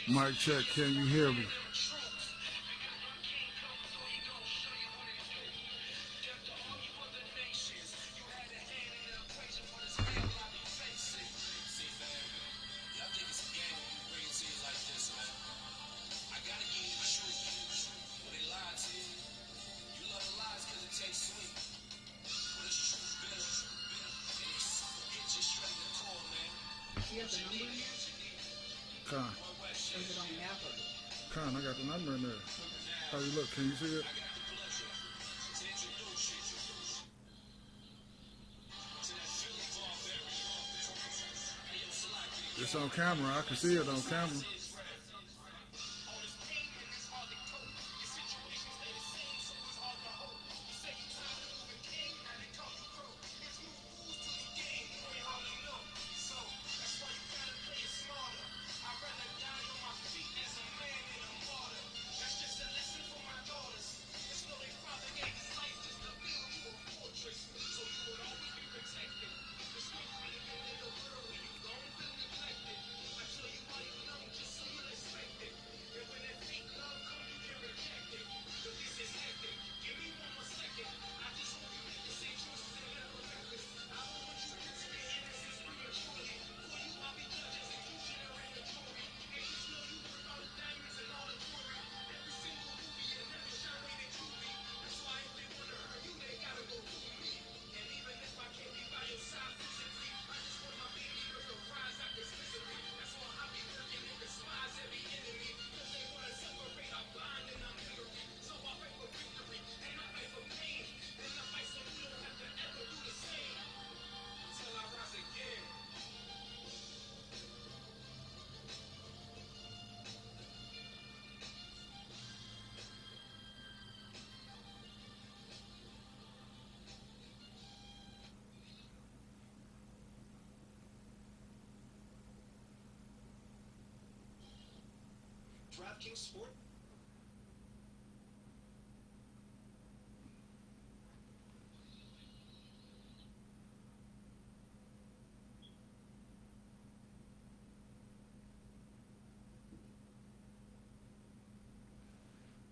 Mic check, can you hear me? Do you have the number in there? Con, Or is it on the app of it? I got the number in there. Okay. How you look? Can you see it? It's on camera. I can see it on camera.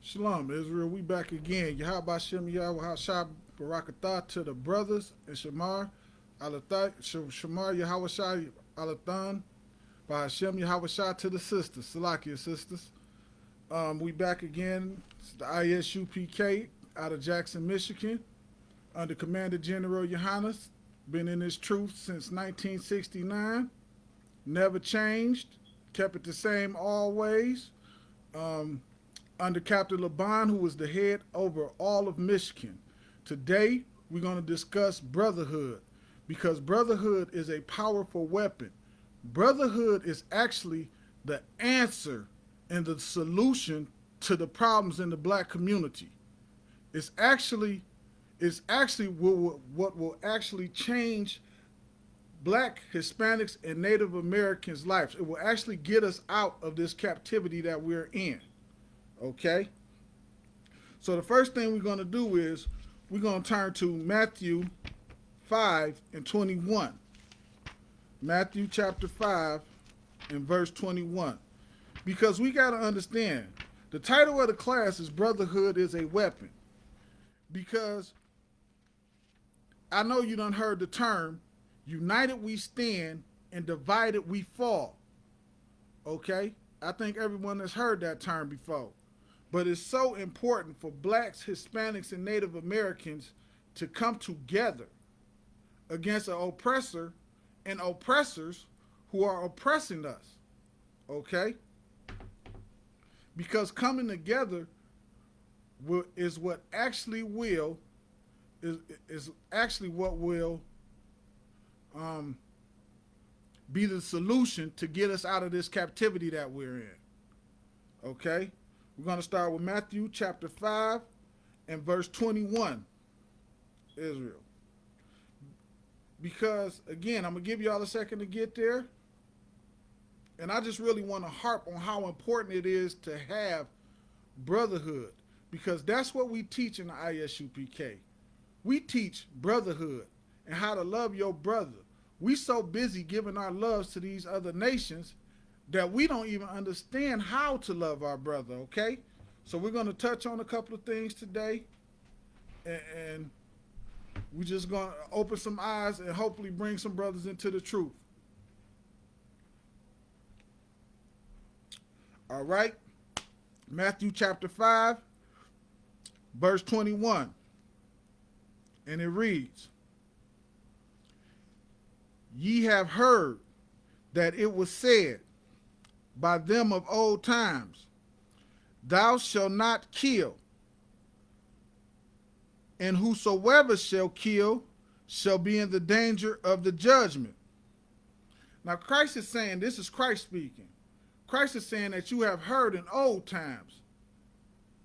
Shalom, Israel. We back again. Yahweh Shem Yahweh Shah Barakatah to the brothers and Shamar Alathai Shamar Yahweh Shah Alathan by Hashem Yahweh Shah to the sisters, Salakia sisters. We back again. It's the ISUPK out of Jackson, Michigan, under Commander General Yohannes. Been in this truth since 1969. Never changed. Kept it the same always. Um, Under Captain Laban, who was the head over all of Michigan. Today, we're going to discuss brotherhood because brotherhood is a powerful weapon. Brotherhood is actually the answer and the solution to the problems in the black community. It's actually what will actually change black, Hispanics, and Native Americans' lives. It will actually get us out of this captivity that we're in. Okay? So the first thing we're going to do is we're going to turn to Matthew 5 and 21. Matthew chapter 5 and verse 21. Because we got to understand, the title of the class is Brotherhood is a Weapon. Because I know you done heard the term, united we stand and divided we fall. Okay? I think everyone has heard that term before. But it's so important for blacks, Hispanics, and Native Americans to come together against an oppressor and oppressors who are oppressing us. Okay? Because coming together is what actually will is actually what will be the solution to get us out of this captivity that we're in. Okay? We're going to start with Matthew chapter 5 and verse 21, Israel. Because, again, I'm going to give y'all a second to get there. And I just really want to harp on how important it is to have brotherhood. Because that's what we teach in the ISUPK. We teach brotherhood and how to love your brother. We so busy giving our loves to these other nations that we don't even understand how to love our brother, okay? So we're going to touch on a couple of things today, and we're just going to open some eyes and hopefully bring some brothers into the truth. All right? Matthew chapter 5, verse 21. And it reads, Ye have heard that it was said by them of old times, Thou shalt not kill, and whosoever shall kill shall be in the danger of the judgment. Now Christ is saying, this is Christ speaking. Christ is saying that you have heard in old times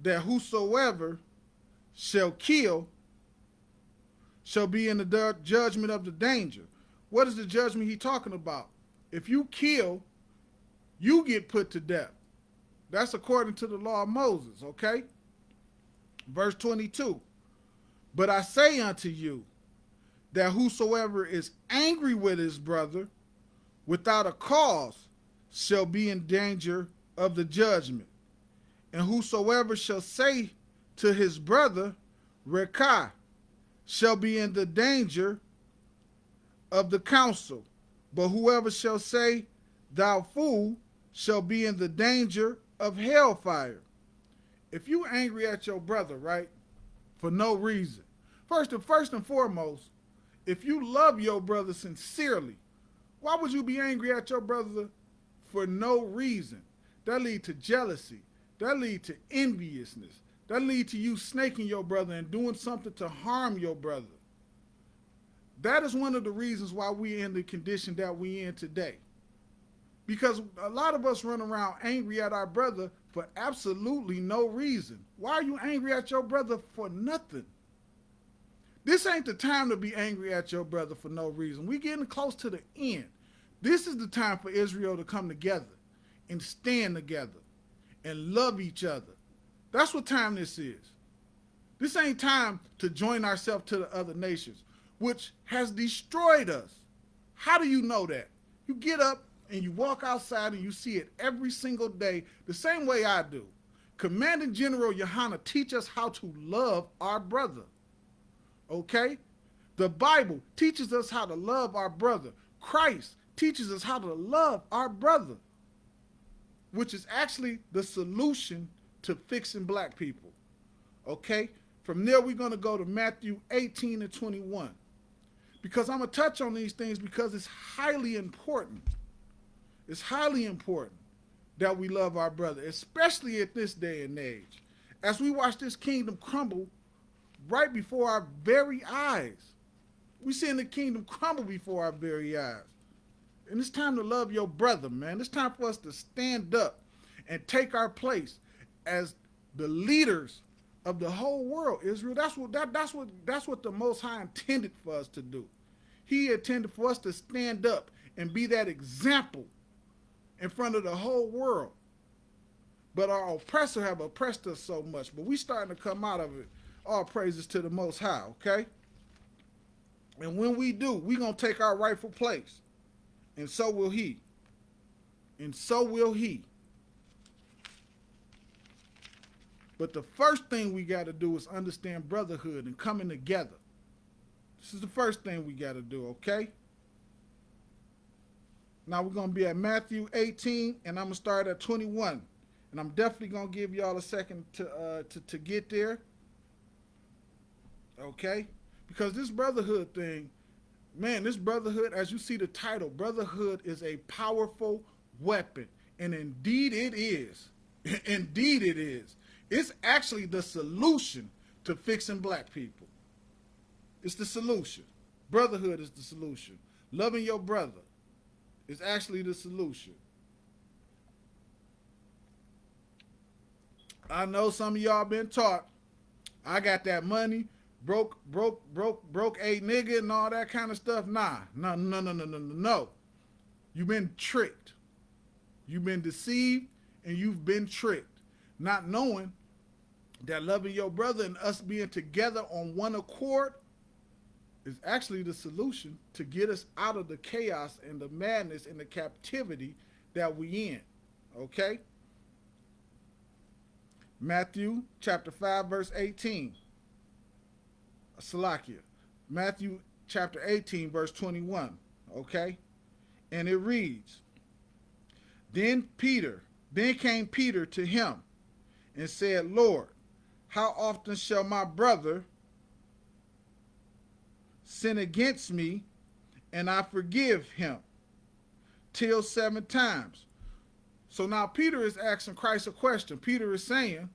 that whosoever shall kill shall be in the judgment of the danger. What is the judgment he talking about? If you kill, you get put to death. That's according to the law of Moses, okay? Verse 22. But I say unto you that whosoever is angry with his brother without a cause shall be in danger of the judgment. And whosoever shall say to his brother, Rekah, shall be in the danger of the council. But whoever shall say, Thou fool, shall be in the danger of hellfire. If you angry at your brother, right, for no reason, first and foremost, if you love your brother sincerely, why would you be angry at your brother for no reason? That lead to jealousy. That lead to enviousness. That lead to you snaking your brother and doing something to harm your brother. That is one of the reasons why we're in the condition that we're in today. Because a lot of us run around angry at our brother for absolutely no reason. Why are you angry at your brother for nothing? This ain't the time to be angry at your brother for no reason. We're getting close to the end. This is the time for Israel to come together and stand together and love each other. That's what time this is. This ain't time to join ourselves to the other nations, which has destroyed us. How do you know that? You get up and you walk outside and you see it every single day the same way I do. Commanding General Yohana teach us how to love our brother. Okay? The Bible teaches us how to love our brother. Christ teaches us how to love our brother, which is actually the solution to fixing black people. Okay? From there, we're going to go to Matthew 18 and 21. Because I'm going to touch on these things because it's highly important. It's highly important that we love our brother, especially at this day and age. As we watch this kingdom crumble right before our very eyes. We're seeing the kingdom crumble before our very eyes. And it's time to love your brother, man. It's time for us to stand up and take our place as the leaders of the whole world, Israel. That's what the Most High intended for us to do. He intended for us to stand up and be that example in front of the whole world. But our oppressor have oppressed us so much. But we starting to come out of it. All praises to the Most High, okay? And when we do, we going to take our rightful place. And so will he. And so will he. But the first thing we got to do is understand brotherhood and coming together. This is the first thing we got to do, okay? Now we're going to be at Matthew 18, and I'm going to start at 21. And I'm definitely going to give y'all a second to get there. Okay? Because this brotherhood thing, man, this brotherhood, as you see the title, brotherhood is a powerful weapon. And indeed it is. Indeed it is. It's actually the solution to fixing black people. It's the solution. Brotherhood is the solution. Loving your brother is actually the solution. I know some of y'all been taught, I got that money, broke a nigga and all that kind of stuff. Nah, no. You've been tricked. You've been deceived and you've been tricked. Not knowing that loving your brother and us being together on one accord is actually the solution to get us out of the chaos and the madness and the captivity that we in. Okay? Matthew chapter 5, verse 18. Salakia. Matthew chapter 18, verse 21. Okay? And it reads, then came Peter to him and said, Lord, how often shall my brother sin against me and I forgive him? Till 7 times. So now Peter is asking Christ a question. Peter is saying,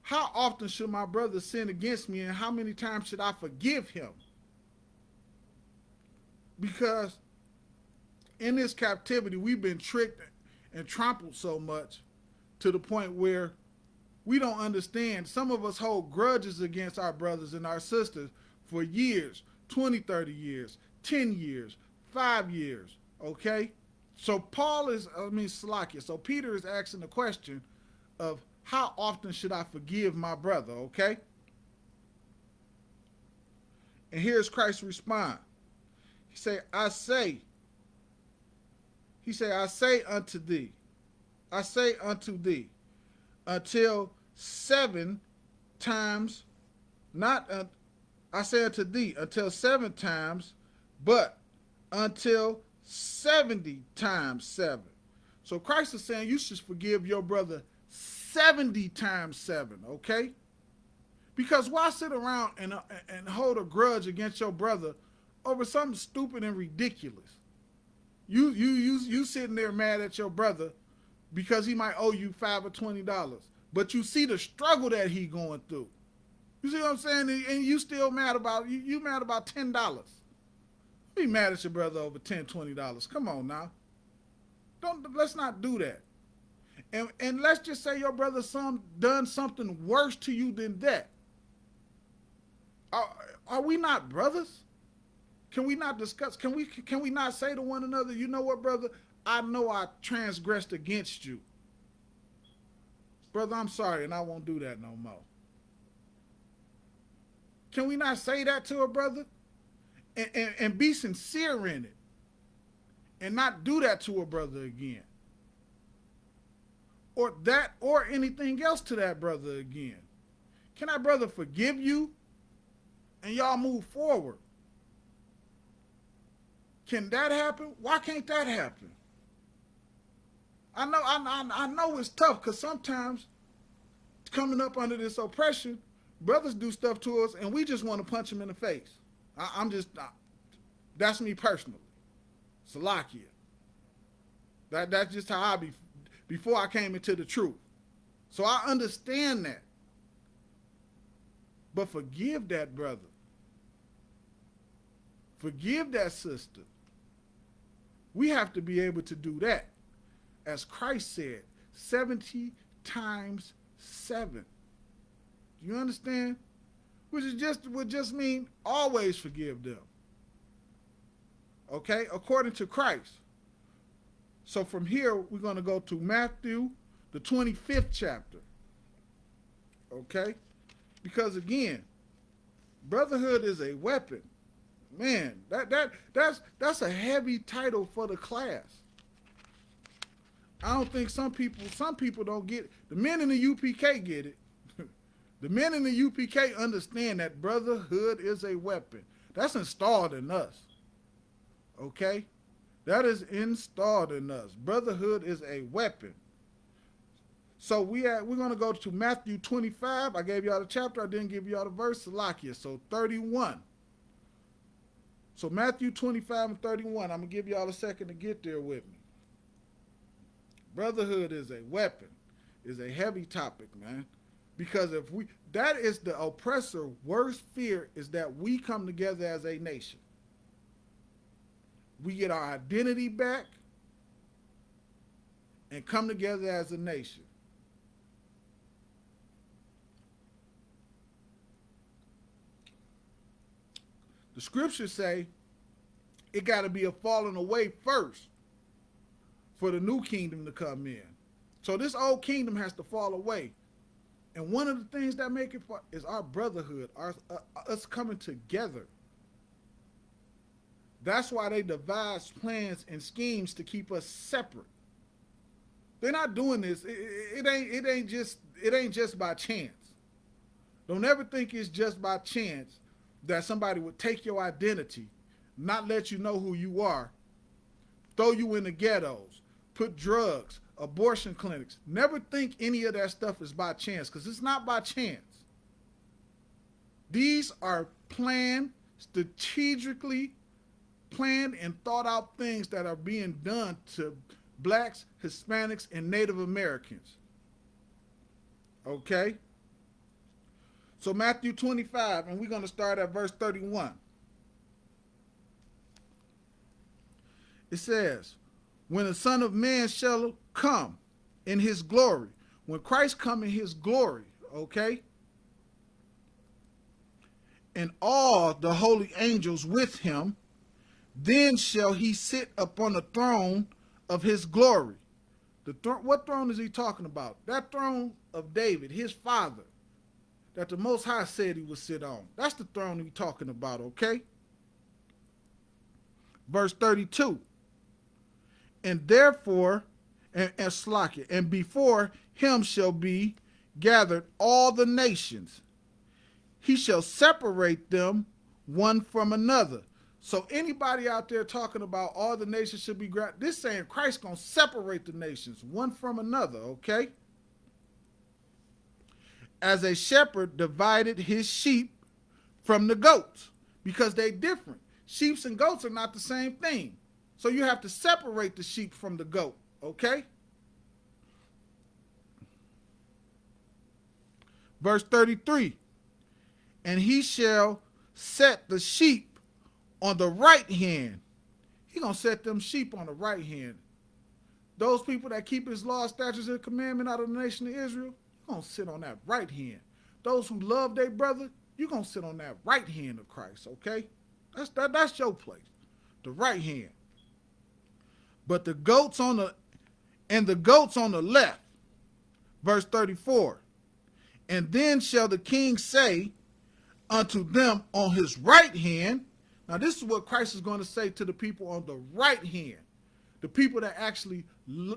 how often should my brother sin against me and how many times should I forgive him? Because in this captivity, we've been tricked and trampled so much to the point where we don't understand. Some of us hold grudges against our brothers and our sisters for years, 20, 30 years, 10 years, 5 years, okay? So Salakia. So Peter is asking the question of how often should I forgive my brother, okay? And here's Christ's response. He say, I say unto thee, until 7 times, not, I say unto thee, until 7 times, but until 70 times 7. So Christ is saying you should forgive your brother 70 times 7, okay? Because why sit around and hold a grudge against your brother over something stupid and ridiculous? You sitting there mad at your brother because he might owe you $5 or $20, but you see the struggle that he going through. You see what I'm saying? And you still mad about you mad about $10. Be mad at your brother over $10, $20. Come on now. Let's not do that. And let's just say your brother done something worse to you than that. Are we not brothers? Can we not discuss? Can we not say to one another, you know what, brother? I know I transgressed against you. Brother, I'm sorry, and I won't do that no more. Can we not say that to a brother? And be sincere in it. And not do that to a brother again. Or anything else to that brother again. Can that brother forgive you? And y'all move forward. Can that happen? Why can't that happen? I know it's tough because sometimes coming up under this oppression, brothers do stuff to us and we just want to punch them in the face. That's me personally. Salakia. That's just how I be before I came into the truth. So I understand that. But forgive that brother. Forgive that sister. We have to be able to do that. As Christ said, 70 times 7. Do you understand? Would just mean always forgive them. Okay? According to Christ. So from here, we're going to go to Matthew, the 25th chapter. Okay? Because again, brotherhood is a weapon. Man, that's a heavy title for the class. I don't think some people don't get it. The men in the UPK get it. The men in the UPK understand that brotherhood is a weapon. That's installed in us. Okay? That is installed in us. Brotherhood is a weapon. So we're going to go to Matthew 25. I gave y'all the chapter. I didn't give y'all the verse. Salakia. So 31. So Matthew 25 and 31. I'm going to give y'all a second to get there with me. Brotherhood is a weapon. Is a heavy topic, man. Because that is the oppressor worst fear is that we come together as a nation. We get our identity back and come together as a nation. The scriptures say it got to be a falling away first for the new kingdom to come in. So this old kingdom has to fall away. And one of the things that make it is our brotherhood, us coming together. That's why they devise plans and schemes to keep us separate. They're not doing this. It ain't just by chance. Don't ever think it's just by chance that somebody would take your identity, not let you know who you are, throw you in the ghettos, put drugs, abortion clinics. Never think any of that stuff is by chance, because it's not by chance. These are planned, strategically planned and thought out things that are being done to blacks, Hispanics, and Native Americans. Okay? So Matthew 25, and we're going to start at verse 31. It says, when the Son of Man shall come in his glory, when Christ come in his glory, okay, and all the holy angels with him, then shall he sit upon the throne of his glory. What throne is he talking about? That throne of David, his father, that the Most High said he would sit on. That's the throne he's talking about, okay? Verse 32. And therefore, and Slack, and before him shall be gathered all the nations. He shall separate them one from another. So anybody out there talking about all the nations should be gathered, this saying Christ gonna separate the nations one from another, okay? As a shepherd divided his sheep from the goats, because they different. Sheep and goats are not the same thing. So you have to separate the sheep from the goat, okay? Verse 33, and he shall set the sheep on the right hand. He gonna set them sheep on the right hand. Those people that keep his law, statutes, and commandment out of the nation of Israel, you're gonna sit on that right hand. Those who love their brother, you're gonna sit on that right hand of Christ, okay? That's your place, the right hand. But the goats on the left, verse 34. And then shall the king say unto them on his right hand. Now this is what Christ is going to say to the people on the right hand. The people that actually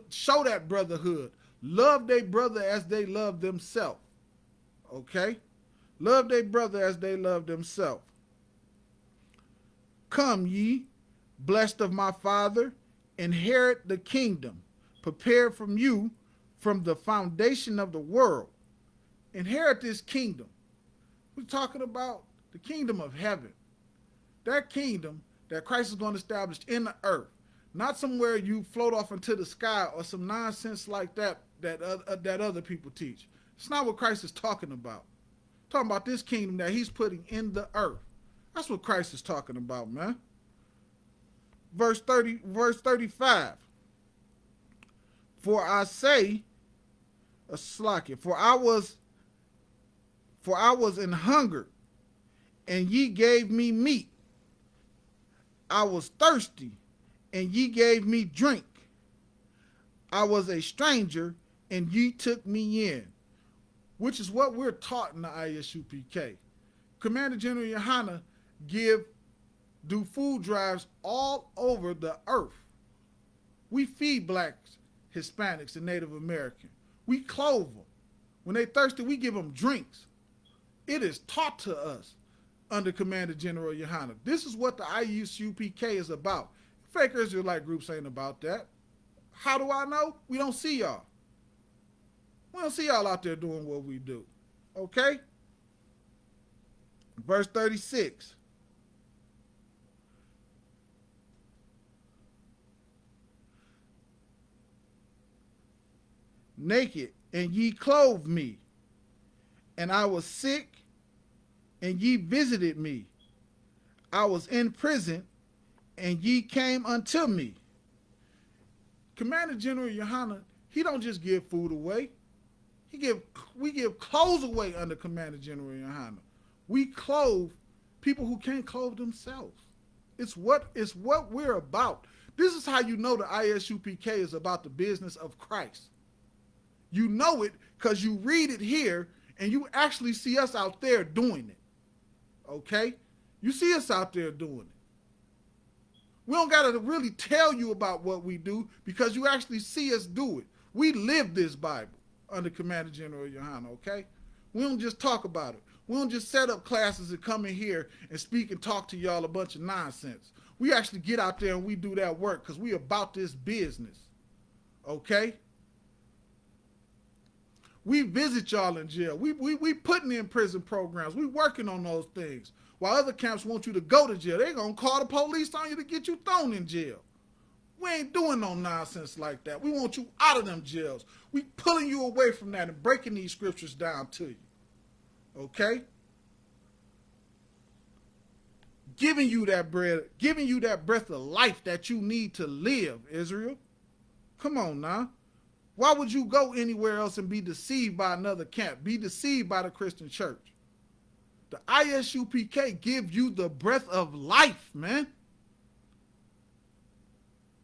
show that brotherhood. Love their brother as they love themselves. Okay? Love their brother as they love themselves. Come ye, blessed of my Father, inherit the kingdom, prepared from you from the foundation of the world. Inherit this kingdom. We're talking about the kingdom of heaven. That kingdom that Christ is going to establish in the earth. Not somewhere you float off into the sky or some nonsense like that other people teach. It's not what Christ is talking about. Talking about this kingdom that he's putting in the earth. That's what Christ is talking about, man. Verse 35. For I say, for I was in hunger, and ye gave me meat. I was thirsty, and ye gave me drink. I was a stranger, and ye took me in. Which is what we're taught in the ISUPK. Commander General Yohana do food drives all over the earth. We feed blacks, Hispanics, and Native Americans. We clothe them. When they thirsty, we give them drinks. It is taught to us under Commander General Yohana. This is what the ISUPK is about. Fake Israelite groups ain't about that. How do I know? We don't see y'all. We don't see y'all out there doing what we do. Okay? Verse 36. Naked, and ye clothed me, and I was sick, and ye visited me. I was in prison, and ye came unto me. Commander General Yohana, he don't just give food away. We give clothes away under Commander General Yohana. We clothe people who can't clothe themselves. It's what we're about. This is how you know the ISUPK is about the business of Christ. You know it because you read it here and you actually see us out there doing it. Okay? You see us out there doing it. We don't got to really tell you about what we do because you actually see us do it. We live this Bible under Commander General Yohana, okay? We don't just talk about it. We don't just set up classes and come in here and speak and talk to y'all a bunch of nonsense. We actually get out there and we do that work because we about this business, okay? We visit y'all in jail. We putting in prison programs. We working on those things. While other camps want you to go to jail, they gonna call the police on you to get you thrown in jail. We ain't doing no nonsense like that. We want you out of them jails. We pulling you away from that and breaking these scriptures down to you. Okay? Giving you that bread, giving you that breath of life that you need to live, Israel. Come on now. Why would you go anywhere else and be deceived by another camp? Be deceived by the Christian church. The ISUPK give you the breath of life, man.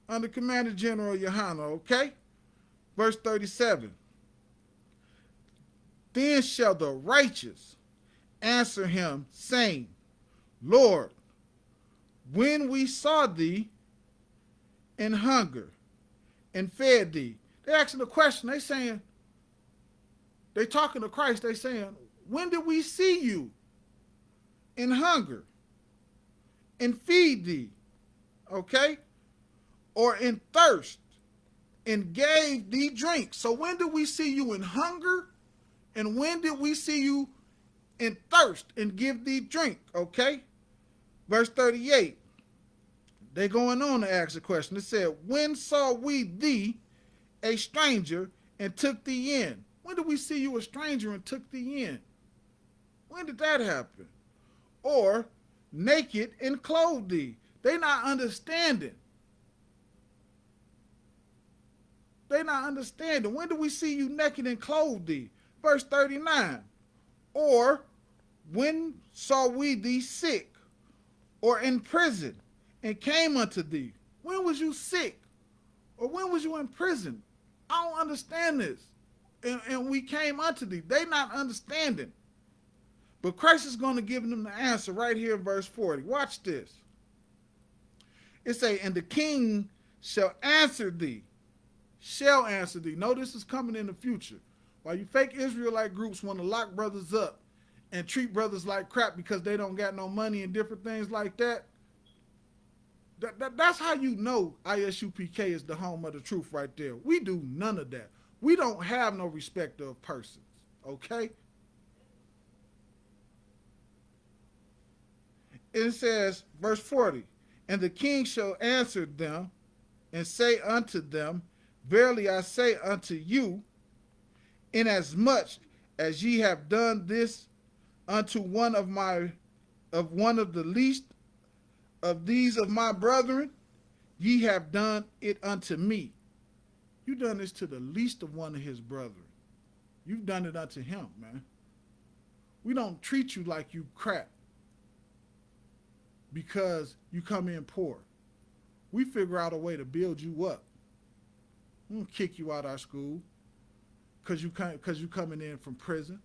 Under Commander General Yohana, okay? Verse 37. Then shall the righteous answer him, saying, Lord, when we saw thee in hunger and fed thee. They asking the question, they talking to Christ, they saying, when did we see you in hunger and feed thee? Okay? Or in thirst and gave thee drink. So when did we see you in hunger? And when did we see you in thirst and give thee drink? Okay? Verse 38. They going on to ask a question. It said, when saw we thee a stranger and took thee in? When did we see you a stranger and took thee in? When did that happen? Or naked and clothed thee? They not understanding. They not understanding. When did we see you naked and clothed thee? Verse 39. Or when saw we thee sick or in prison and came unto thee? When was you sick? Or when was you in prison? I don't understand this. And we came unto thee. They not understanding. But Christ is going to give them the answer right here in verse 40. Watch this. It say, and the king shall answer thee. Shall answer thee. No, this is coming in the future. While you fake Israelite groups want to lock brothers up and treat brothers like crap because they don't got no money and different things like that, that's how you know ISUPK is the home of the truth right there. We do none of that. We don't have no respect of persons, okay? It says, verse 40, and the king shall answer them and say unto them, verily I say unto you, inasmuch as ye have done this unto one of the least of these of my brethren, ye have done it unto me. You done this to the least of one of his brethren. You've done it unto him, man. We don't treat you like you crap because you come in poor. We figure out a way to build you up. We don't kick you out of our school because you coming in from prison.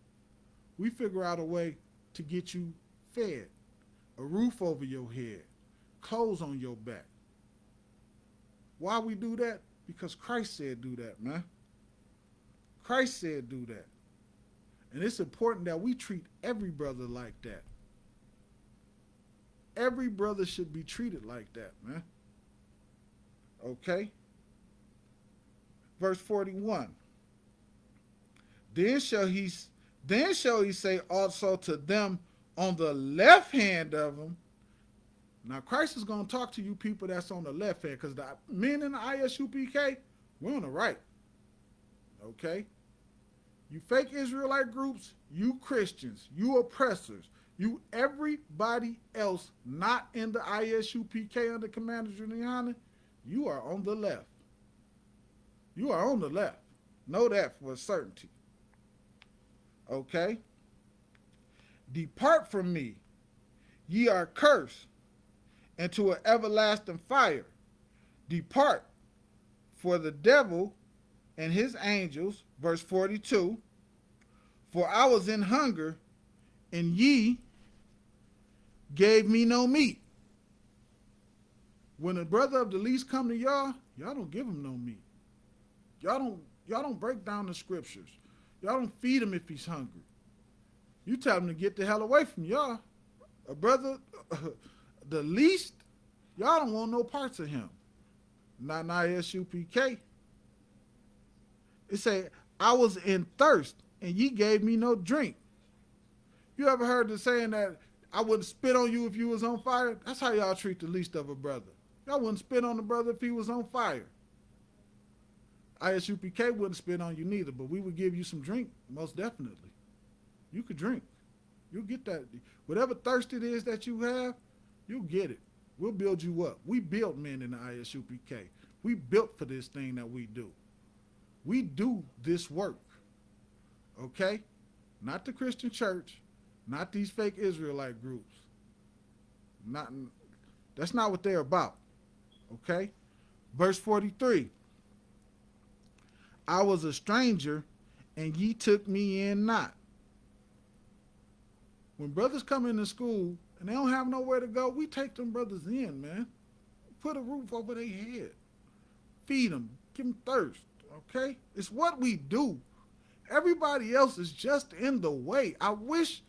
We figure out a way to get you fed, a roof over your head, clothes on your back. Why we do that? Because Christ said do that, man. Christ said do that. And it's important that we treat every brother like that. Every brother should be treated like that, man. Okay? Verse 41. Then shall he say also to them on the left hand of him. Now Christ is going to talk to you people that's on the left hand, because the men in the ISUPK, we're on the right. Okay? You fake Israelite groups, you Christians, you oppressors, you everybody else not in the ISUPK under Commander General, you are on the left. You are on the left. Know that for a certainty. Okay? Depart from me, ye are cursed, into an everlasting fire. Depart, for the devil and his angels, verse 42, for I was in hunger, and ye gave me no meat. When a brother of the least come to y'all, y'all don't give him no meat. Y'all Y'all don't break down the scriptures. Y'all don't feed him if he's hungry. You tell him to get the hell away from y'all. A brother, the least, y'all don't want no parts of him. Not an ISUPK. It say, I was in thirst, and ye gave me no drink. You ever heard the saying that I wouldn't spit on you if you was on fire? That's how y'all treat the least of a brother. Y'all wouldn't spit on the brother if he was on fire. ISUPK wouldn't spit on you neither, but we would give you some drink, most definitely. You could drink. You'll get that. Whatever thirst it is that you have, you'll get it. We'll build you up. We built men in the ISUPK. We built for this thing that we do. We do this work. Okay? Not the Christian church, not these fake Israelite groups. Not, that's not what they're about. Okay? Verse 43. I was a stranger, and ye took me in not. When brothers come into school and they don't have nowhere to go, we take them brothers in, man. Put a roof over their head. Feed them. Give them thirst. Okay? It's what we do. Everybody else is just in the way. I wish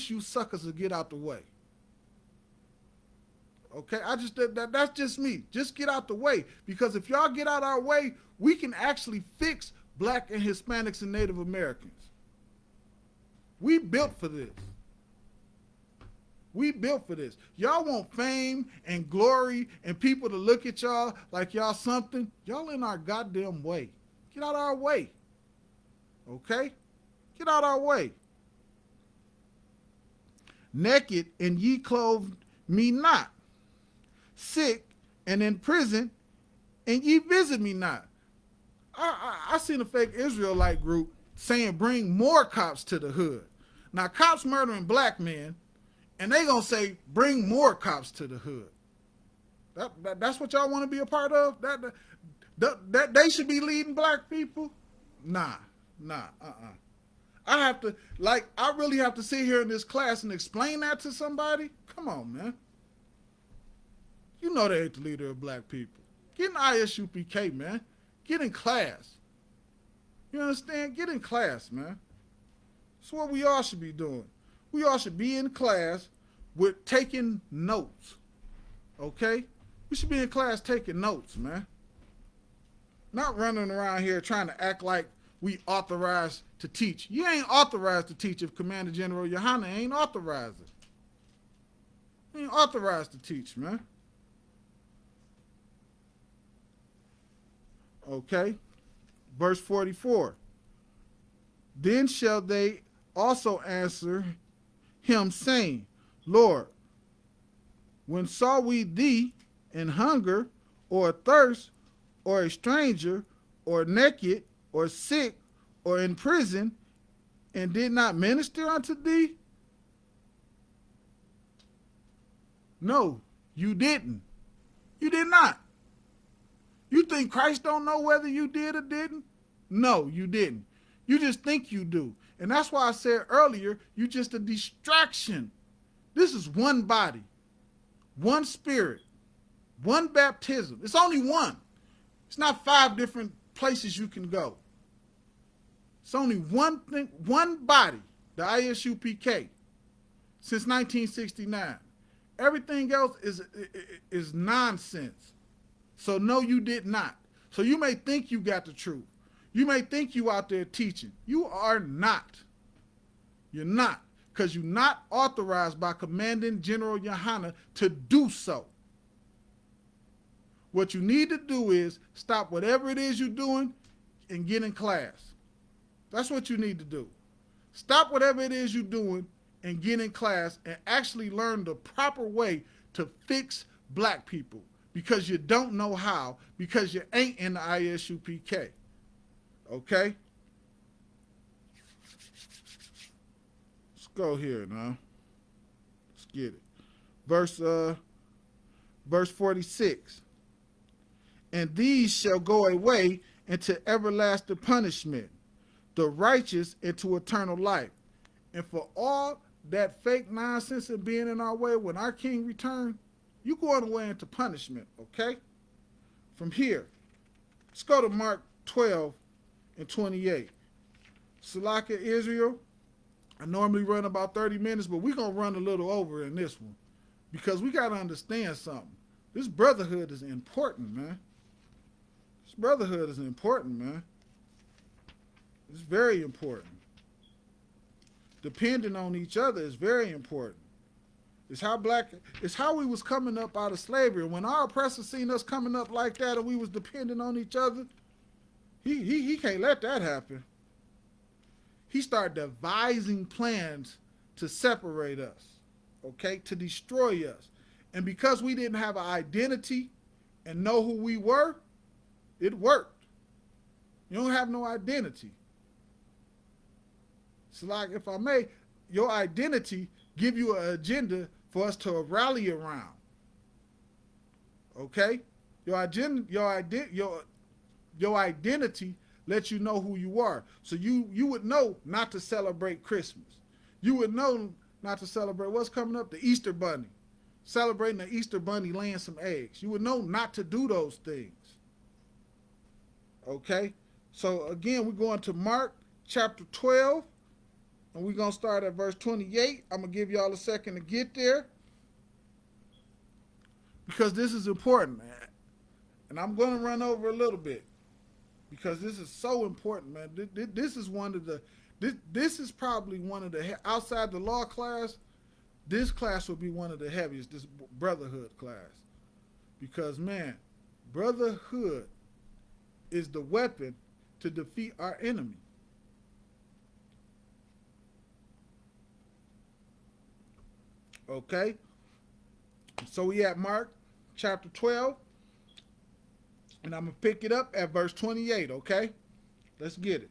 you suckers would get out the way. Okay? That's just me. Just get out the way. Because if y'all get out our way, we can actually fix black and Hispanics and Native Americans. We built for this. We built for this. Y'all want fame and glory and people to look at y'all like y'all something. Y'all in our goddamn way. Get out of our way. Okay? Get out of our way. Naked and ye clothed me not. Sick and in prison and ye visit me not. I seen a fake Israelite group saying bring more cops to the hood. Now cops murdering black men, and they gonna say bring more cops to the hood. That's what y'all want to be a part of? That they should be leading black people? Nah. I really have to sit here in this class and explain that to somebody? Come on, man. You know they ain't the leader of black people. Get in ISUPK, man. Get in class. You understand? Get in class, man. That's what we all should be doing. We all should be in class with taking notes. Okay? We should be in class taking notes, man. Not running around here trying to act like we authorized to teach. You ain't authorized to teach if Commander General Yohana ain't authorized it. You ain't authorized to teach, man. Okay? Verse 44. Then shall they also answer him, saying, Lord, when saw we thee in hunger, or thirst, or a stranger, or naked, or sick, or in prison, and did not minister unto thee? No, you didn't. You did not. You think Christ don't know whether you did or didn't? No, you didn't. You just think you do. And that's why I said earlier, you're just a distraction. This is one body, one spirit, one baptism. It's only one. It's not 5 different places you can go. It's only one thing, one body, the ISUPK, since 1969. Everything else is nonsense. So no, you did not. So you may think you got the truth. You may think you out there teaching. You are not. You're not. Because you're not authorized by Commanding General Yohana to do so. What you need to do is stop whatever it is you're doing and get in class. That's what you need to do. Stop whatever it is you're doing and get in class and actually learn the proper way to fix black people, because you don't know how, because you ain't in the ISUPK. Okay? Let's go here now. Let's get it. Verse 46. And these shall go away into everlasting punishment, the righteous into eternal life. And for all that fake nonsense and being in our way, when our king returns, you going away into punishment, okay? From here, let's go to Mark 12, and 28. Salaka Israel, I normally run about 30 minutes, but we're going to run a little over in this one because we got to understand something. This brotherhood is important, man. This brotherhood is important, man. It's very important. Depending on each other is very important. It's how we was coming up out of slavery. When our oppressors seen us coming up like that and we was depending on each other, he can't let that happen. He started devising plans to separate us, okay, to destroy us. And because we didn't have an identity and know who we were, it worked. You don't have no identity. So like, if I may, your identity give you an agenda for us to rally around. Okay? Your identity lets you know who you are. So you would know not to celebrate Christmas. You would know not to celebrate what's coming up, the Easter Bunny. Celebrating the Easter Bunny laying some eggs. You would know not to do those things. Okay? So again, we're going to Mark chapter 12. And we're going to start at verse 28. I'm going to give y'all a second to get there. Because this is important, man. And I'm going to run over a little bit. Because this is so important, man. This is one of the... This is probably one of the... Outside the law class, this class will be one of the heaviest. This brotherhood class. Because, man, brotherhood is the weapon to defeat our enemy. Okay, so we at Mark chapter 12, and I'm going to pick it up at verse 28, okay? Let's get it.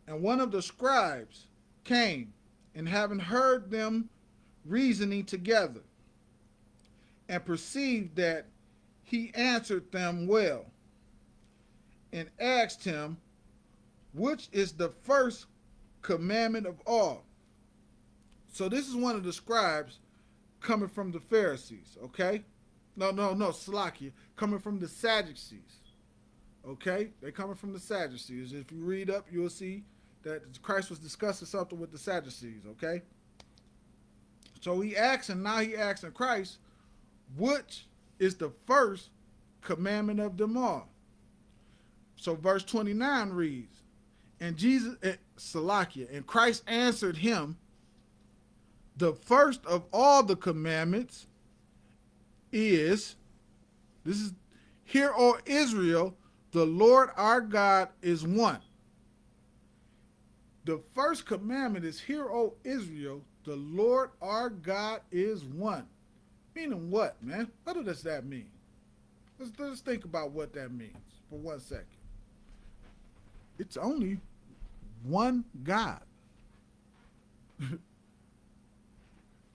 And one of the scribes came, and having heard them reasoning together, and perceived that he answered them well, and asked him, which is the first commandment of all? So this is one of the scribes coming from the Pharisees, okay? No, Salakia, coming from the Sadducees, okay? They're coming from the Sadducees. If you read up, you'll see that Christ was discussing something with the Sadducees, okay? So he asks, and now he asking Christ, which is the first commandment of them all? So verse 29 reads, and Salakia, and Christ answered him, the first of all the commandments is, hear, O Israel, the Lord our God is one. The first commandment is, hear, O Israel, the Lord our God is one. Meaning what, man? What does that mean? Let's think about what that means for 1 second. It's only one God.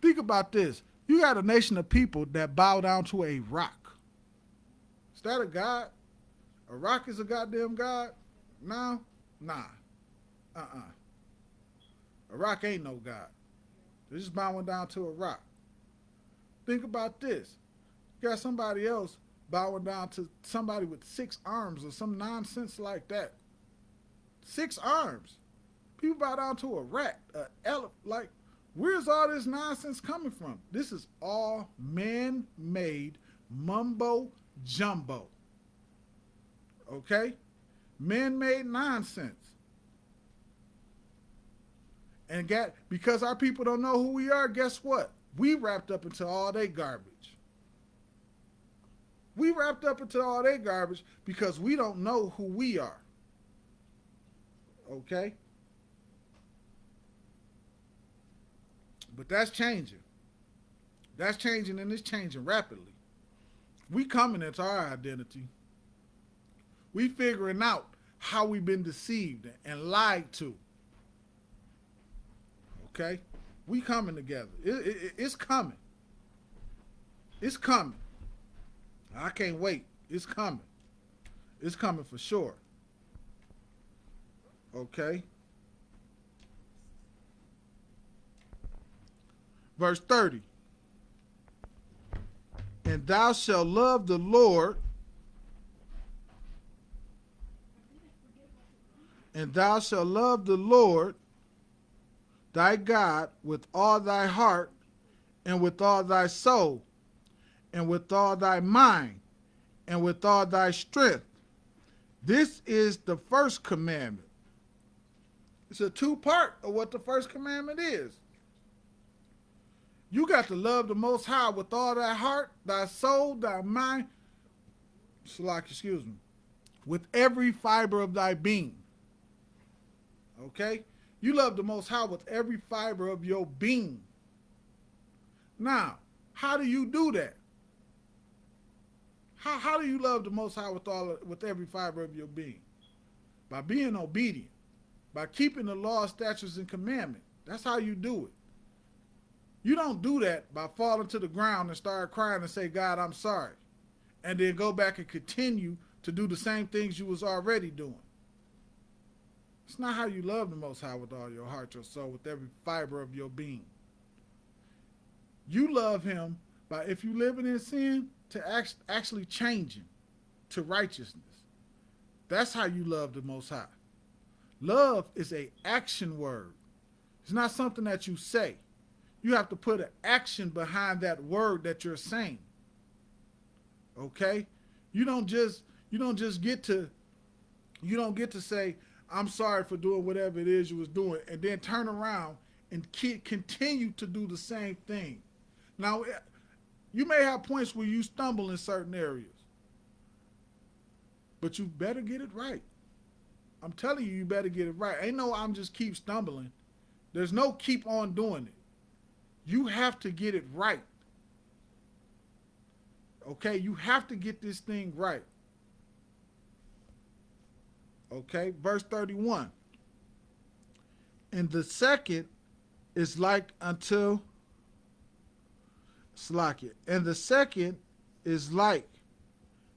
Think about this. You got a nation of people that bow down to a rock. Is that a God? A rock is a goddamn God? No? Nah. A rock ain't no God. They're just bowing down to a rock. Think about this. You got somebody else bowing down to somebody with 6 arms or some nonsense like that. 6 arms. People bow down to a rat, an elephant, like, where's all this nonsense coming from? This is all man-made mumbo jumbo. Okay? Man-made nonsense. And because our people don't know who we are, guess what? We wrapped up into all their garbage. We wrapped up into all their garbage because we don't know who we are. Okay? But that's changing. That's changing, and it's changing rapidly. We coming into our identity. We figuring out how we've been deceived and lied to. Okay? We coming together. It's coming. It's coming. I can't wait. It's coming. It's coming for sure. Okay? Verse 30. And thou shalt love the Lord And thou shalt love the Lord thy God with all thy heart, and with all thy soul, and with all thy mind, and with all thy strength. This is the first commandment. It's a two-part of what the first commandment is. You got to love the Most High with all thy heart, thy soul, thy mind, excuse me, with every fiber of thy being. Okay? You love the Most High with every fiber of your being. Now, how do you do that? How do you love the Most High with every fiber of your being? By being obedient, by keeping the law, statutes, and commandments. That's how you do it. You don't do that by falling to the ground and start crying and say, God, I'm sorry. And then go back and continue to do the same things you was already doing. It's not how you love the Most High with all your heart, your soul, with every fiber of your being. You love him by, if you living in sin, to actually changing to righteousness. That's how you love the Most High. Love is an action word. It's not something that you say. You have to put an action behind that word that you're saying. Okay? You don't get to say, I'm sorry for doing whatever it is you was doing, and then turn around and continue to do the same thing. Now, you may have points where you stumble in certain areas, but you better get it right. I'm telling you, you better get it right. Ain't no I'm just keep stumbling. There's no keep on doing it. You have to get it right. Okay? You have to get this thing right. Okay? Verse 31. And the second is like unto Slakia. And the second is like,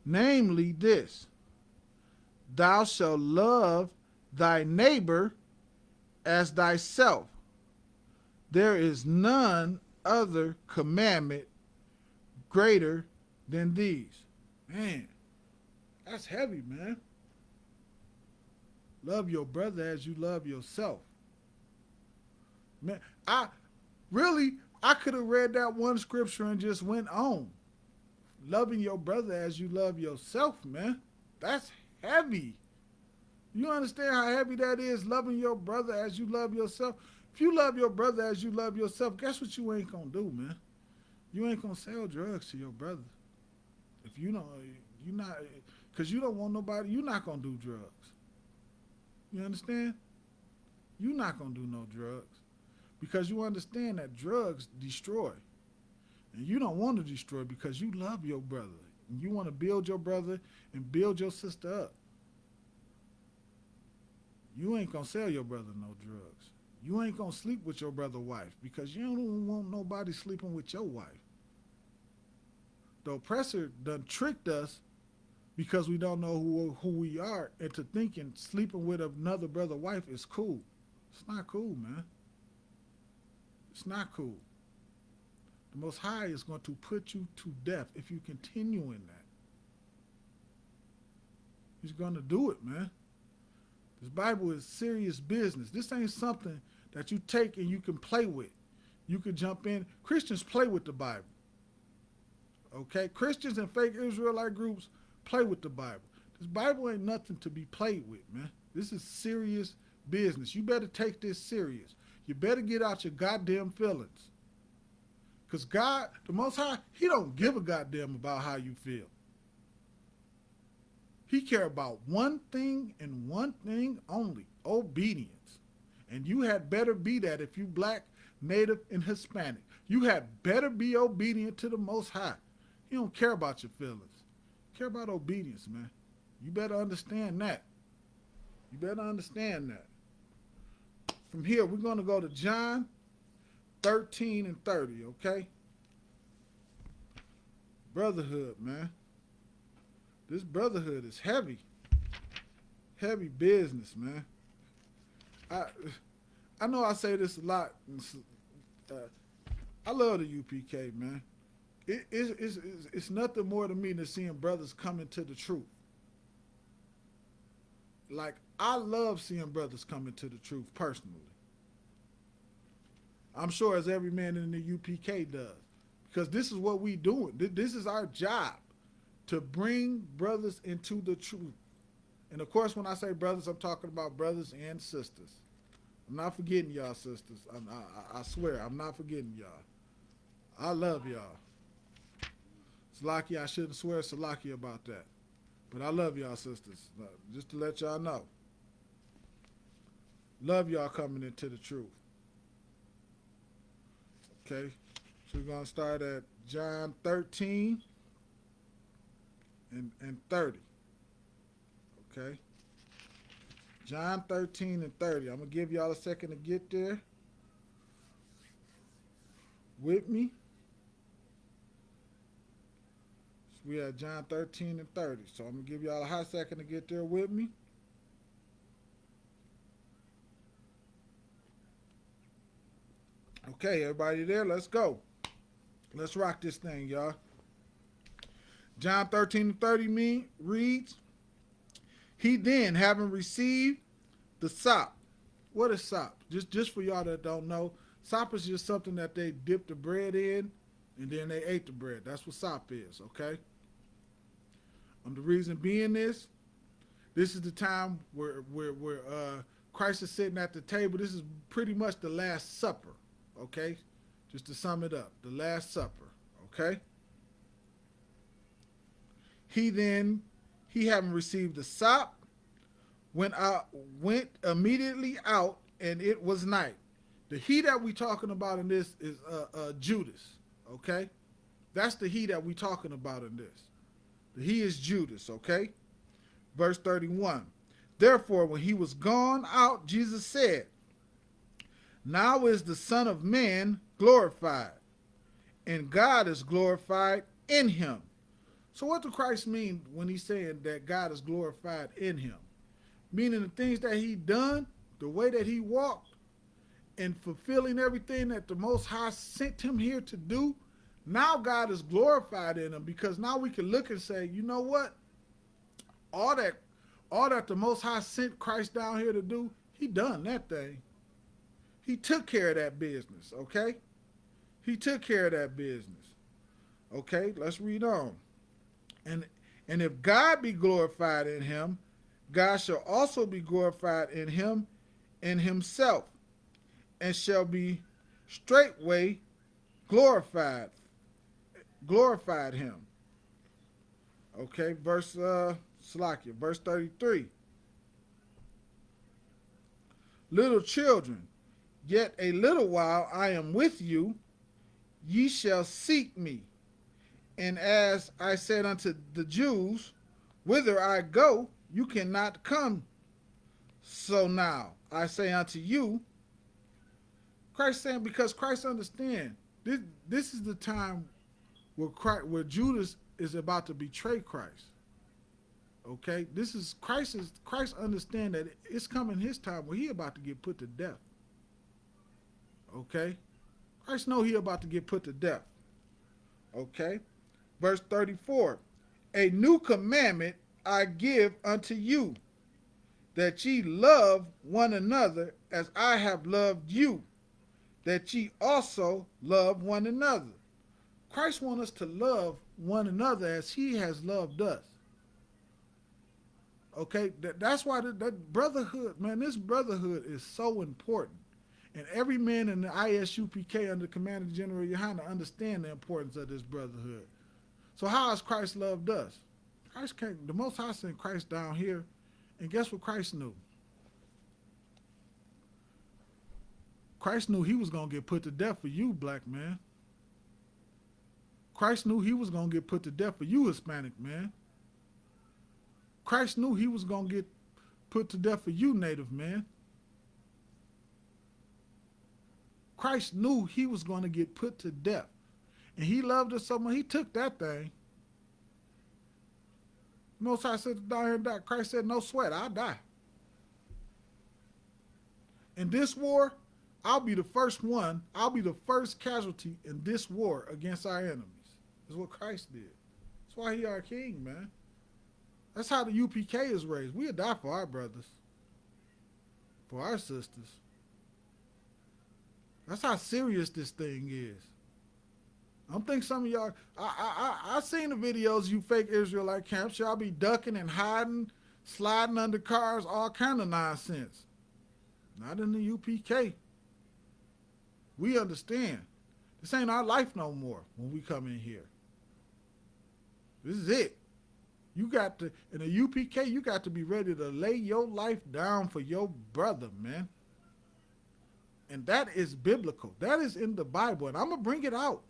namely this: thou shalt love thy neighbor as thyself. There is none other commandment greater than these. Man, that's heavy, man. Love your brother as you love yourself. Man, I could have read that one scripture and just went on. Loving your brother as you love yourself, man. That's heavy. You understand how heavy that is, loving your brother as you love yourself? If you love your brother as you love yourself, guess what you ain't going to do, man? You ain't going to sell drugs to your brother. If you don't, you're not, because you don't want nobody, you're not going to do drugs. You understand? You're not going to do no drugs. Because you understand that drugs destroy. And you don't want to destroy because you love your brother. And you want to build your brother and build your sister up. You ain't going to sell your brother no drugs. You ain't going to sleep with your brother's wife because you don't want nobody sleeping with your wife. The oppressor done tricked us because we don't know who we are into thinking sleeping with another brother's wife is cool. It's not cool, man. It's not cool. The Most High is going to put you to death if you continue in that. He's going to do it, man. This Bible is serious business. This ain't something that you take and you can play with. You can jump in. Christians play with the Bible. Okay? Christians and fake Israelite groups play with the Bible. This Bible ain't nothing to be played with, man. This is serious business. You better take this serious. You better get out your goddamn feelings. Because God, the Most High, he don't give a goddamn about how you feel. He care about one thing and one thing only: obedience. And you had better be that if you black, native, and Hispanic. You had better be obedient to the Most High. He don't care about your feelings. He care about obedience, man. You better understand that. You better understand that. From here, we're going to go to John 13 and 30, okay? Brotherhood, man. This brotherhood is heavy. Heavy business, man. I know I say this a lot. I love the UPK, man. It's nothing more to me than seeing brothers coming to the truth. Like, I love seeing brothers come into the truth personally. I'm sure as every man in the UPK does. Because this is what we doing. This is our job to bring brothers into the truth. And of course, when I say brothers, I'm talking about brothers and sisters. I'm not forgetting y'all, sisters. I swear, I'm not forgetting y'all. I love y'all. Salaki, I shouldn't swear Salaki about that. But I love y'all, sisters. Just to let y'all know. Love y'all coming into the truth. Okay? So we're going to start at John 13 and 30. Okay? John 13 and 30. I'm going to give y'all a second to get there with me. So we at John 13 and 30. So I'm going to give y'all a hot second to get there with me. Okay, everybody there? Let's go. Let's rock this thing, y'all. John 13 and 30 reads, he then, having received the sop. What is sop? Just for y'all that don't know, sop is just something that they dip the bread in and then they ate the bread. That's what sop is, okay? The reason being this is the time where Christ is sitting at the table. This is pretty much the Last Supper, okay? Just to sum it up, the Last Supper, okay? He having received the sop, went immediately out, and it was night. The he that we talking about in this is Judas, okay? That's the he that we talking about in this. The he is Judas, okay? Verse 31. Therefore, when he was gone out, Jesus said, now is the Son of Man glorified, and God is glorified in him. So what does Christ mean when he's saying that God is glorified in him? Meaning the things that he done, the way that he walked, and fulfilling everything that the Most High sent him here to do, now God is glorified in him, because now we can look and say, you know what? All that the Most High sent Christ down here to do, he done that thing. He took care of that business, okay? He took care of that business. Okay, let's read on. And if God be glorified in him, God shall also be glorified in him in himself, and shall be straightway glorified him. Okay, verse 33. Little children, yet a little while I am with you, ye shall seek me. And as I said unto the Jews, whither I go, you cannot come. So now I say unto you, Christ saying, because Christ understand this is the time where Judas is about to betray Christ. Okay, this is Christ understand that it's coming his time where he about to get put to death. Okay, Christ know he about to get put to death. Okay, verse 34, a new commandment I give unto you, that ye love one another as I have loved you, that ye also love one another. Christ wants us to love one another as he has loved us. Okay, that's why that brotherhood, man, this brotherhood is so important. And every man in the ISUPK under Commander General Yohana understand the importance of this brotherhood. So how has Christ loved us? The Most High sent Christ down here, and guess what Christ knew? Christ knew he was going to get put to death for you, black man. Christ knew he was going to get put to death for you, Hispanic man. Christ knew he was going to get put to death for you, Native man. Christ knew he was going to get put to death. And he loved us so much, he took that thing. Most High said down here and die. Christ said, no sweat, I'll die. In this war, I'll be the first casualty in this war against our enemies. That's what Christ did. That's why he our king, man. That's how the UPK is raised. We'll die for our brothers, for our sisters. That's how serious this thing is. I don't think some of y'all. I seen the videos you fake Israelite camps. Y'all be ducking and hiding, sliding under cars, all kind of nonsense. Not in the UPK. We understand. This ain't our life no more when we come in here. This is it. You got to, in the UPK, you got to be ready to lay your life down for your brother, man. And that is biblical. That is in the Bible. And I'm going to bring it out.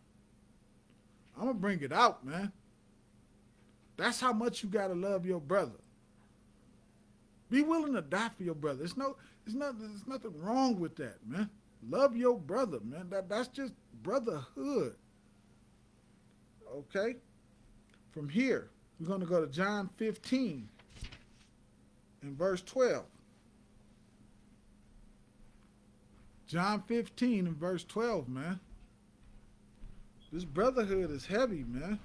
I'm going to bring it out, man. That's how much you got to love your brother. Be willing to die for your brother. There's nothing wrong with that, man. Love your brother, man. That's just brotherhood. Okay? From here, we're going to go to John 15 and verse 12. John 15 and verse 12, man. This brotherhood is heavy, man.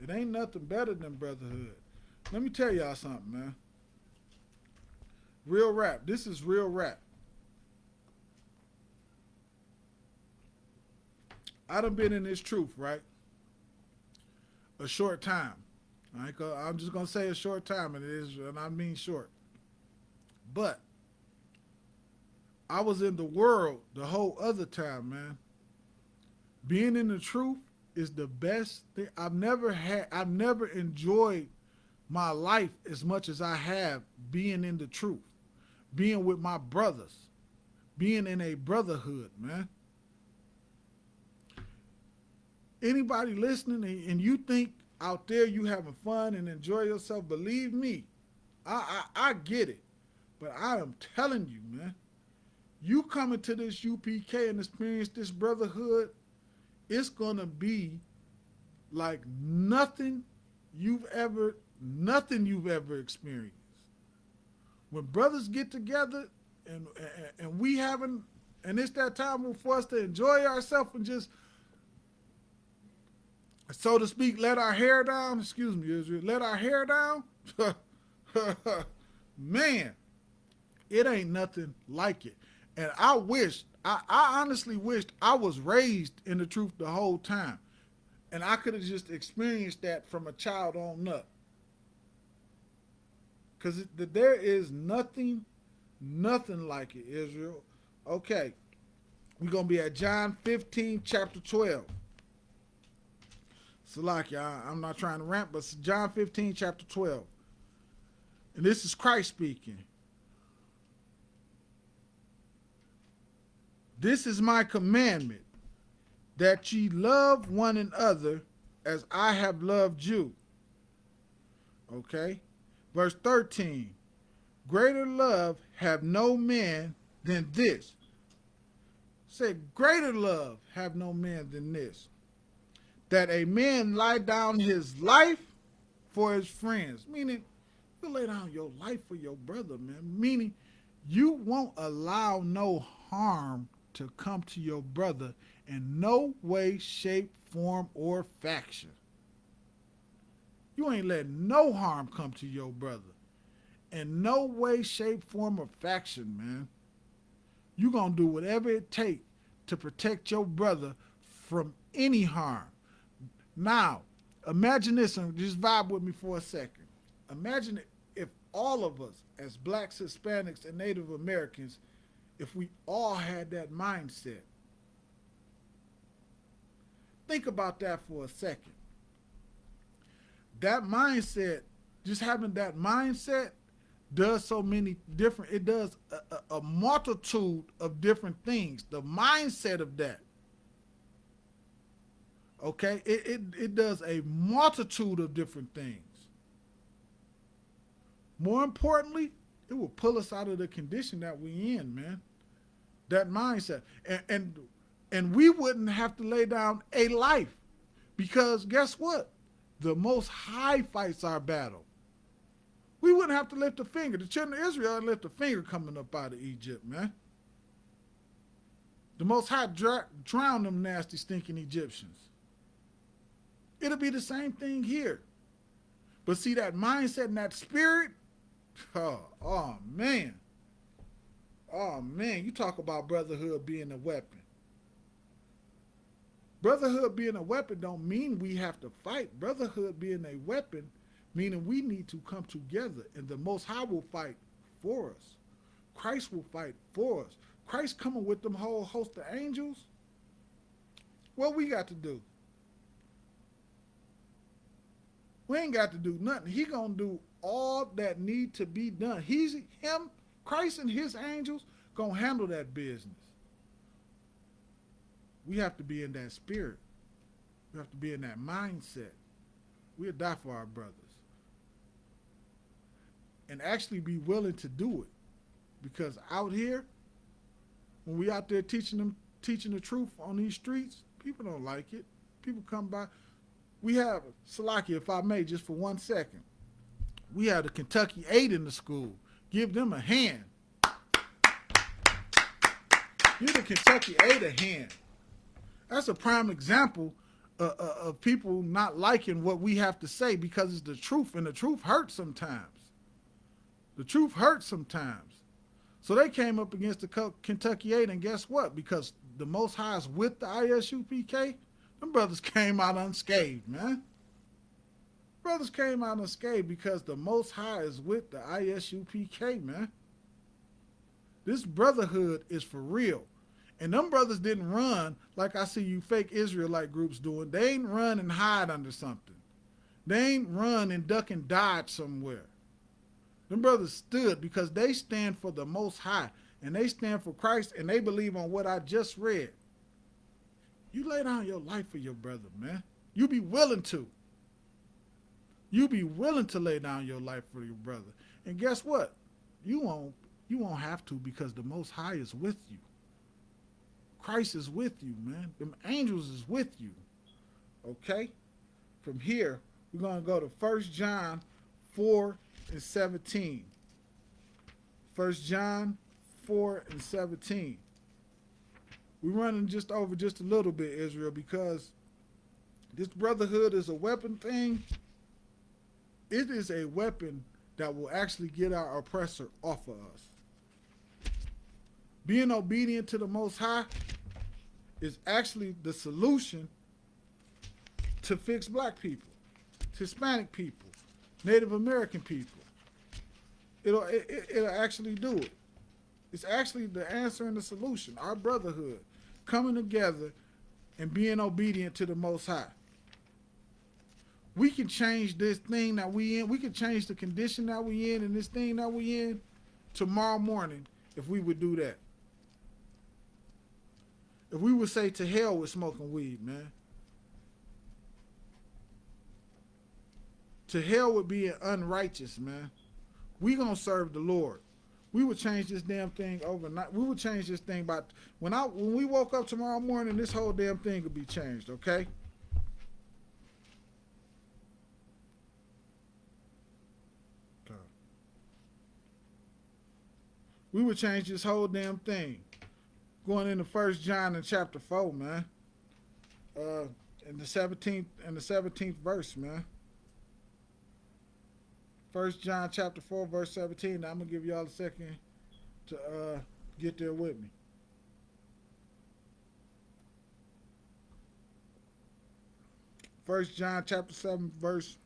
It ain't nothing better than brotherhood. Let me tell y'all something, man. Real rap. This is real rap. I done been in this truth, right? A short time. I'm just gonna say a short time, and I mean short. But I was in the world the whole other time, man. Being in the truth is the best thing. I've never enjoyed my life as much as I have being in the truth, being with my brothers, being in a brotherhood, man. Anybody listening and you think out there you having fun and enjoy yourself, believe me, I get it. But I am telling you, man, you coming to this UPK and experience this brotherhood, it's gonna be like nothing you've ever experienced. When brothers get together and we having, and it's that time for us to enjoy ourselves and just, so to speak, let our hair down. Excuse me, Israel. Let our hair down. Man, it ain't nothing like it. And I honestly wished I was raised in the truth the whole time. And I could have just experienced that from a child on up. Because there is nothing like it, Israel. Okay, we're going to be at John 15, chapter 12. Salakia, I'm not trying to rant, but John 15, chapter 12. And this is Christ speaking. This is my commandment, that ye love one another as I have loved you. Okay? Verse 13. Greater love have no man than this. Say, greater love have no man than this, that a man lie down his life for his friends. Meaning, you lay down your life for your brother, man. Meaning, you won't allow no harm to come to your brother in no way, shape, form, or faction. You ain't letting no harm come to your brother in no way, shape, form, or faction, man. You gonna do whatever it takes to protect your brother from any harm. Now, imagine this and just vibe with me for a second. Imagine if all of us, as blacks, Hispanics, and Native Americans, if we all had that mindset. Think about that for a second. That mindset, just having that mindset, does so many different, it does a multitude of different things. The mindset of that. Okay? It does a multitude of different things. More importantly, it will pull us out of the condition that we in, man. That mindset. And we wouldn't have to lay down a life. Because guess what? The Most High fights our battle. We wouldn't have to lift a finger. The children of Israel didn't lift a finger coming up out of Egypt, man. The Most High drowned them nasty, stinking Egyptians. It'll be the same thing here. But see that mindset and that spirit, oh man. Oh man, you talk about brotherhood being a weapon. Brotherhood being a weapon don't mean we have to fight. Brotherhood being a weapon meaning we need to come together and the Most High will fight for us. Christ will fight for us. Christ coming with them whole host of angels. What we got to do? We ain't got to do nothing. He gonna do all that need to be done. Christ and his angels gonna handle that business. We have to be in that spirit. We have to be in that mindset. We'll die for our brothers. And actually be willing to do it. Because out here, when we out there teaching the truth on these streets, people don't like it. People come by. We have, Salaki, if I may, just for 1 second. We have the Kentucky 8 in the school. Give them a hand. Give the Kentucky 8 a hand. That's a prime example of people not liking what we have to say because it's the truth, and the truth hurts sometimes. The truth hurts sometimes. So they came up against the Kentucky 8, and guess what? Because the Most High is with the ISUPK, them brothers came out unscathed, man. Brothers came out unscathed because the Most High is with the ISUPK, man. This brotherhood is for real. And them brothers didn't run like I see you fake Israelite groups doing. They ain't run and hide under something. They ain't run and duck and dodge somewhere. Them brothers stood because they stand for the Most High. And they stand for Christ and they believe on what I just read. You lay down your life for your brother, man. You be willing to. You be willing to lay down your life for your brother. And guess what? You won't have to because the Most High is with you. Christ is with you, man. Them angels is with you. Okay? From here, we're going to go to 1 John 4 and 17. 1 John 4 and 17. We're running just over just a little bit, Israel, because this brotherhood is a weapon thing. It is a weapon that will actually get our oppressor off of us. Being obedient to the Most High is actually the solution to fix black people, Hispanic people, Native American people. It'll actually do it. It's actually the answer and the solution. Our brotherhood coming together and being obedient to the Most High. We can change this thing that we in. We can change the condition that we in and this thing that we in tomorrow morning if we would do that. If we would say to hell with smoking weed, man. To hell with being unrighteous, man. We gonna serve the Lord. We would change this damn thing overnight. We would change this thing by when we woke up tomorrow morning, this whole damn thing could be changed, okay? We would change this whole damn thing. Going into 1 John in chapter 4, man. In the 17th verse, man. 1 John chapter 4, verse 17. Now I'm gonna give y'all a second to get there with me. 1 John chapter 7, verse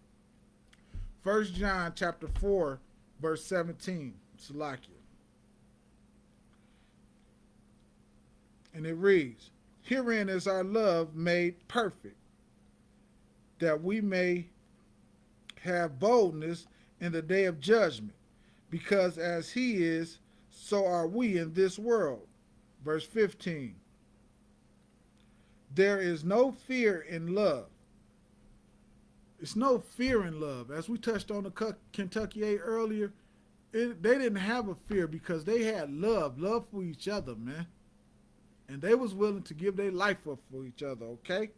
1 John chapter 4, verse 17. Salakia. And it reads, herein is our love made perfect, that we may have boldness in the day of judgment, because as he is, so are we in this world. Verse 15. There is no fear in love. It's no fear in love. As we touched on the Kentucky 8 earlier, they didn't have a fear because they had love for each other, man. And they was willing to give their life up for each other, okay?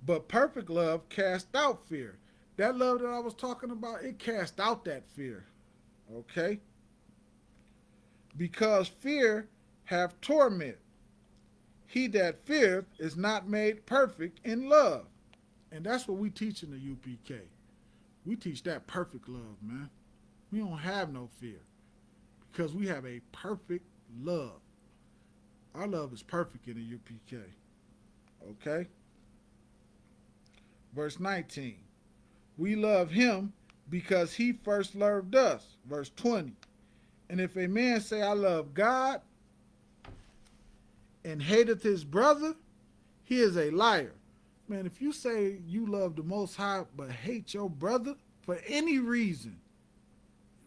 But perfect love cast out fear. That love that I was talking about, it cast out that fear, okay? Because fear hath torment. He that feareth is not made perfect in love. And that's what we teach in the UPK. We teach that perfect love, man. We don't have no fear because we have a perfect love. Our love is perfect in the UPK. Okay? Verse 19. We love him because he first loved us. Verse 20. And if a man say, I love God and hateth his brother, he is a liar. Man, if you say you love the Most High but hate your brother for any reason,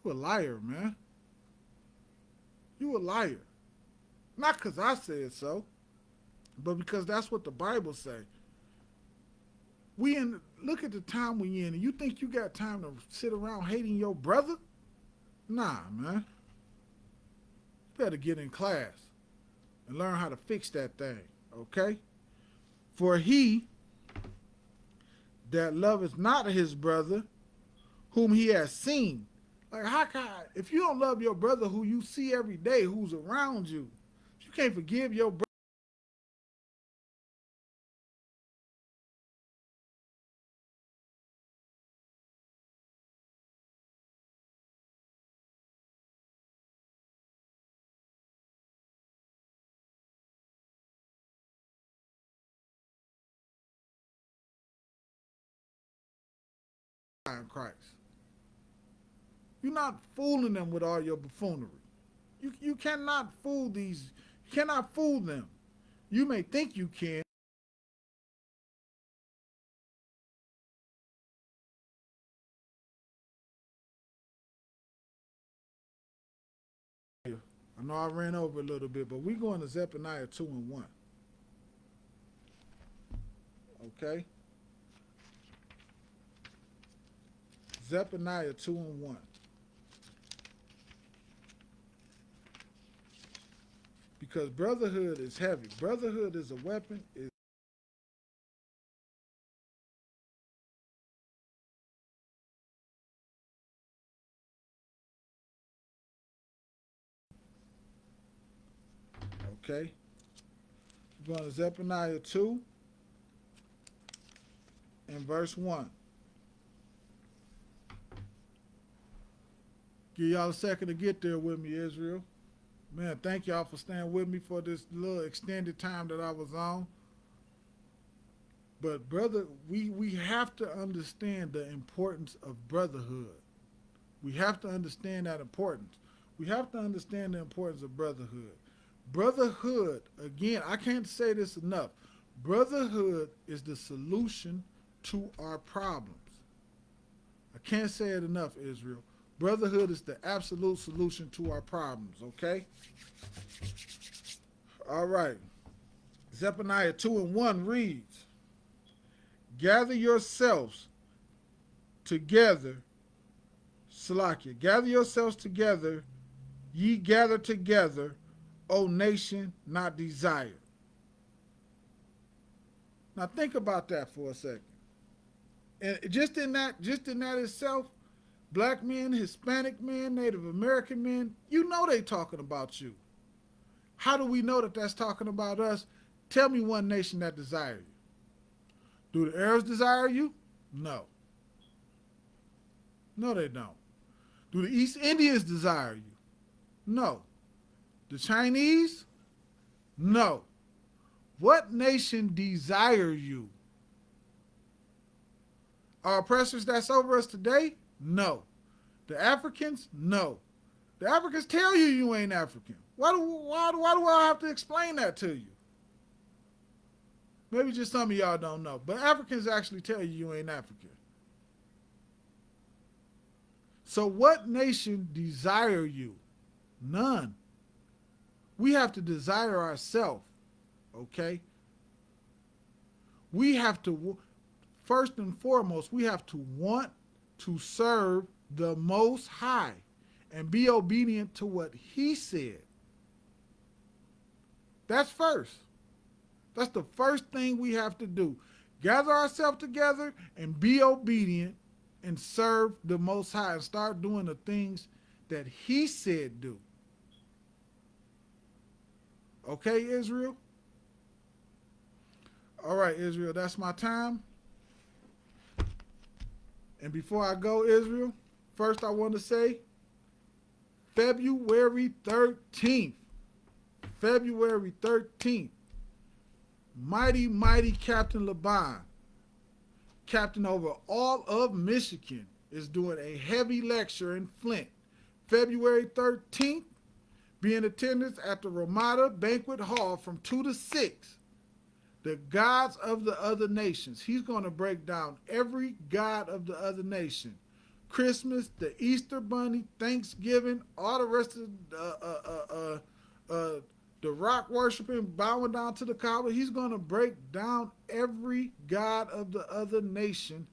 you a liar, man. You a liar. Not because I said so, but because that's what the Bible say. We in look at the time we in, and you think you got time to sit around hating your brother? Nah, man. You better get in class and learn how to fix that thing, okay? For he that loveth not his brother, whom he has seen. Like, how can if you don't love your brother who you see every day, who's around you, if you can't forgive your brother, in Christ. You're not fooling them with all your buffoonery. You cannot fool these. You cannot fool them. You may think you can. I know I ran over a little bit, but we're going to Zephaniah 2 and 1. Okay? Zephaniah 2 and 1. Because brotherhood is heavy. Brotherhood is a weapon. Okay? We're going to Zephaniah 2 and verse 1. Give y'all a second to get there with me, Israel. Man, thank y'all for staying with me for this little extended time that I was on. But brother, we have to understand the importance of brotherhood. We have to understand that importance. We have to understand the importance of brotherhood. Brotherhood, again, I can't say this enough. Brotherhood is the solution to our problems. I can't say it enough, Israel. Brotherhood is the absolute solution to our problems, okay? All right. Zephaniah 2 and 1 reads, Gather yourselves together, Salakia, gather yourselves together, ye gather together, O nation not desired. Now think about that for a second. And just in that itself, black men, Hispanic men, Native American men, you know they talking about you. How do we know that that's talking about us? Tell me one nation that desire you. Do the Arabs desire you? No. No, they don't. Do the East Indians desire you? No. The Chinese? No. What nation desire you? Our oppressors that's over us today? No. The Africans? No. The Africans tell you you ain't African. Why do I have to explain that to you? Maybe just some of y'all don't know. But Africans actually tell you you ain't African. So what nation desire you? None. We have to desire ourselves, okay? We have to, first and foremost, we have to want to serve the Most High and be obedient to what He said. That's first. That's the first thing we have to do. Gather ourselves together and be obedient and serve the Most High and start doing the things that He said do. Okay, Israel? All right, Israel, that's my time. And before I go, Israel, first I want to say February 13th. February 13th. Mighty, mighty Captain Laban, captain over all of Michigan, is doing a heavy lecture in Flint. February 13th, be in attendance at the Ramada Banquet Hall from 2 to 6. The gods of the other nations. He's going to break down every god of the other nation. Christmas, the Easter Bunny, Thanksgiving, all the rest of the rock worshiping, bowing down to the Kaaba. He's going to break down every god of the other nation.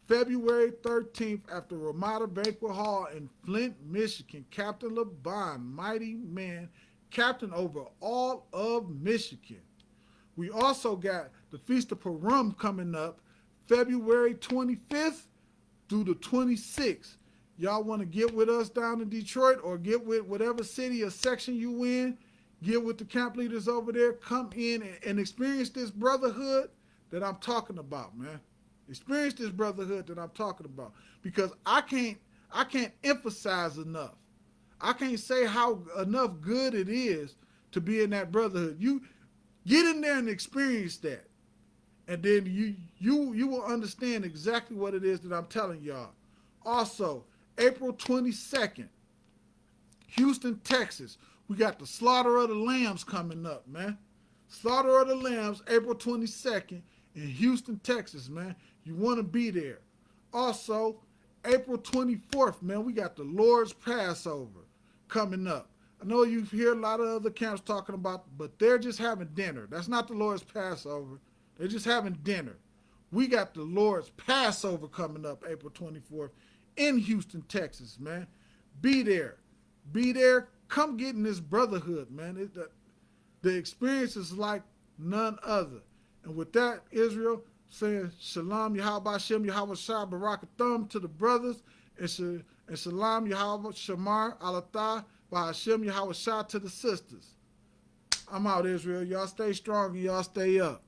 February 13th at the Ramada Banquet Hall in Flint, Michigan. Captain Laban, mighty man, captain over all of Michigan. We also got the Feast of Purim coming up February 25th through the 26th. Y'all want to get with us down in Detroit or get with whatever city or section you in, get with the camp leaders over there, come in and experience this brotherhood that I'm talking about, man. Experience this brotherhood that I'm talking about. Because I can't emphasize enough. I can't say how enough good it is to be in that brotherhood. You get in there and experience that. And then you will understand exactly what it is that I'm telling y'all. Also, April 22nd, Houston, Texas. We got the Slaughter of the Lambs coming up, man. Slaughter of the Lambs, April 22nd in Houston, Texas, man. You want to be there. Also, April 24th, man, we got the Lord's Passover coming up. I know you hear a lot of other camps talking about, but they're just having dinner. That's not the Lord's Passover. They're just having dinner. We got the Lord's Passover coming up April 24th in Houston, Texas, man. Be there. Be there. Come get in this brotherhood, man. The experience is like none other. And with that, Israel, saying Shalom, Yahweh Hashem, Yahweh Shah, Barakathum to the brothers, and Shalom, Yahweh Shamar, Alatah, Hashem, Yahweh Shah to the sisters. I'm out, Israel. Y'all stay strong and y'all stay up.